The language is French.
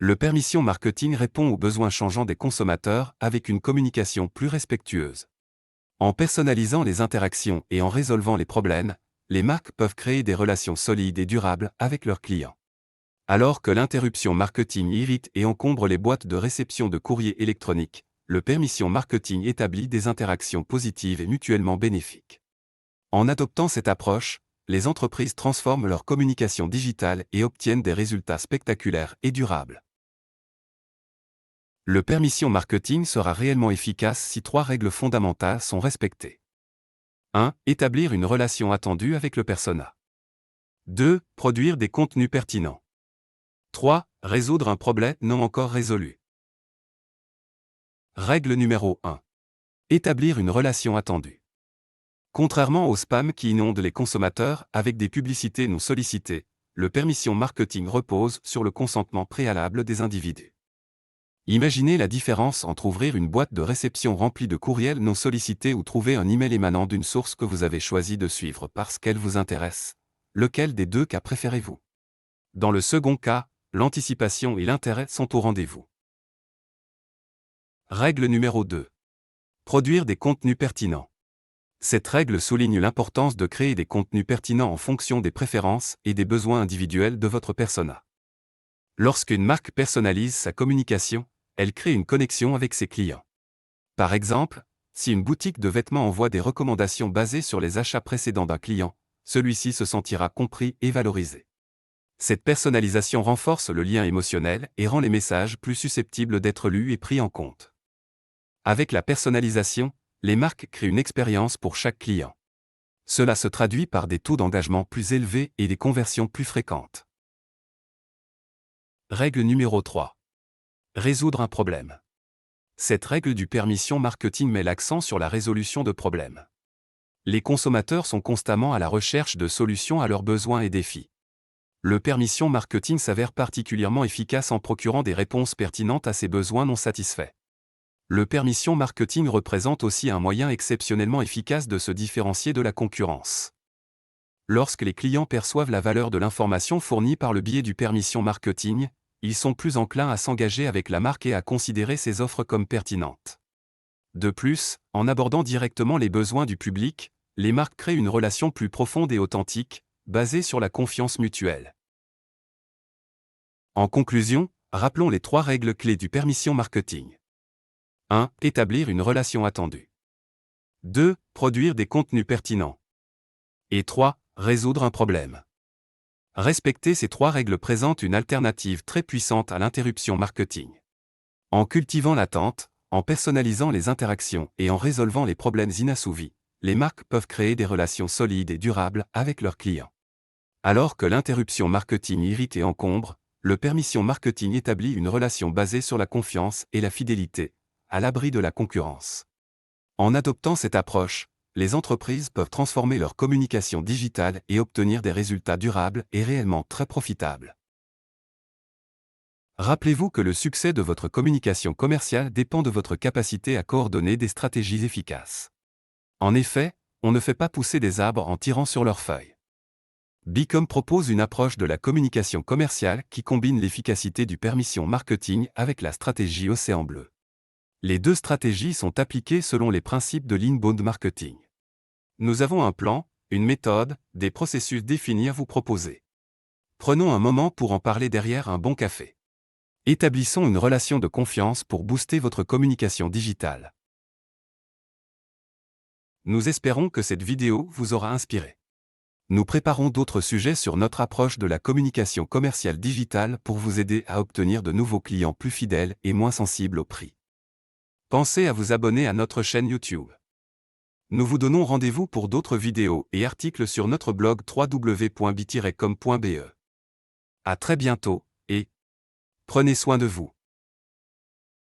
Le permission marketing répond aux besoins changeants des consommateurs avec une communication plus respectueuse. En personnalisant les interactions et en résolvant les problèmes, les marques peuvent créer des relations solides et durables avec leurs clients. Alors que l'interruption marketing irrite et encombre les boîtes de réception de courrier électronique, le permission marketing établit des interactions positives et mutuellement bénéfiques. En adoptant cette approche, les entreprises transforment leur communication digitale et obtiennent des résultats spectaculaires et durables. Le permission marketing sera réellement efficace si 3 règles fondamentales sont respectées. 1. Établir une relation attendue avec le persona. 2. Produire des contenus pertinents. 3. Résoudre un problème non encore résolu. Règle numéro 1. Établir une relation attendue. Contrairement au spam qui inonde les consommateurs avec des publicités non sollicitées, le permission marketing repose sur le consentement préalable des individus. Imaginez la différence entre ouvrir une boîte de réception remplie de courriels non sollicités ou trouver un email émanant d'une source que vous avez choisi de suivre parce qu'elle vous intéresse. Lequel des 2 cas préférez-vous? Dans le second cas, l'anticipation et l'intérêt sont au rendez-vous. Règle numéro 2. Produire des contenus pertinents. Cette règle souligne l'importance de créer des contenus pertinents en fonction des préférences et des besoins individuels de votre persona. Lorsqu'une marque personnalise sa communication, elle crée une connexion avec ses clients. Par exemple, si une boutique de vêtements envoie des recommandations basées sur les achats précédents d'un client, celui-ci se sentira compris et valorisé. Cette personnalisation renforce le lien émotionnel et rend les messages plus susceptibles d'être lus et pris en compte. Avec la personnalisation, les marques créent une expérience pour chaque client. Cela se traduit par des taux d'engagement plus élevés et des conversions plus fréquentes. Règle numéro 3. Résoudre un problème. Cette règle du permission marketing met l'accent sur la résolution de problèmes. Les consommateurs sont constamment à la recherche de solutions à leurs besoins et défis. Le permission marketing s'avère particulièrement efficace en procurant des réponses pertinentes à ces besoins non satisfaits. Le permission marketing représente aussi un moyen exceptionnellement efficace de se différencier de la concurrence. Lorsque les clients perçoivent la valeur de l'information fournie par le biais du permission marketing, ils sont plus enclins à s'engager avec la marque et à considérer ses offres comme pertinentes. De plus, en abordant directement les besoins du public, les marques créent une relation plus profonde et authentique, basée sur la confiance mutuelle. En conclusion, rappelons les 3 règles clés du permission marketing. 1. Établir une relation attendue. 2. Produire des contenus pertinents. Et 3. Résoudre un problème. Respecter ces 3 règles présente une alternative très puissante à l'interruption marketing. En cultivant l'attente, en personnalisant les interactions et en résolvant les problèmes inassouvis, les marques peuvent créer des relations solides et durables avec leurs clients. Alors que l'interruption marketing irrite et encombre, le permission marketing établit une relation basée sur la confiance et la fidélité, à l'abri de la concurrence. En adoptant cette approche, les entreprises peuvent transformer leur communication digitale et obtenir des résultats durables et réellement très profitables. Rappelez-vous que le succès de votre communication commerciale dépend de votre capacité à coordonner des stratégies efficaces. En effet, on ne fait pas pousser des arbres en tirant sur leurs feuilles. Bicom propose une approche de la communication commerciale qui combine l'efficacité du permission marketing avec la stratégie Océan Bleu. Les 2 stratégies sont appliquées selon les principes de l'inbound marketing. Nous avons un plan, une méthode, des processus définis à vous proposer. Prenons un moment pour en parler derrière un bon café. Établissons une relation de confiance pour booster votre communication digitale. Nous espérons que cette vidéo vous aura inspiré. Nous préparons d'autres sujets sur notre approche de la communication commerciale digitale pour vous aider à obtenir de nouveaux clients plus fidèles et moins sensibles au prix. Pensez à vous abonner à notre chaîne YouTube. Nous vous donnons rendez-vous pour d'autres vidéos et articles sur notre blog www.bi-com.be. À très bientôt, et prenez soin de vous.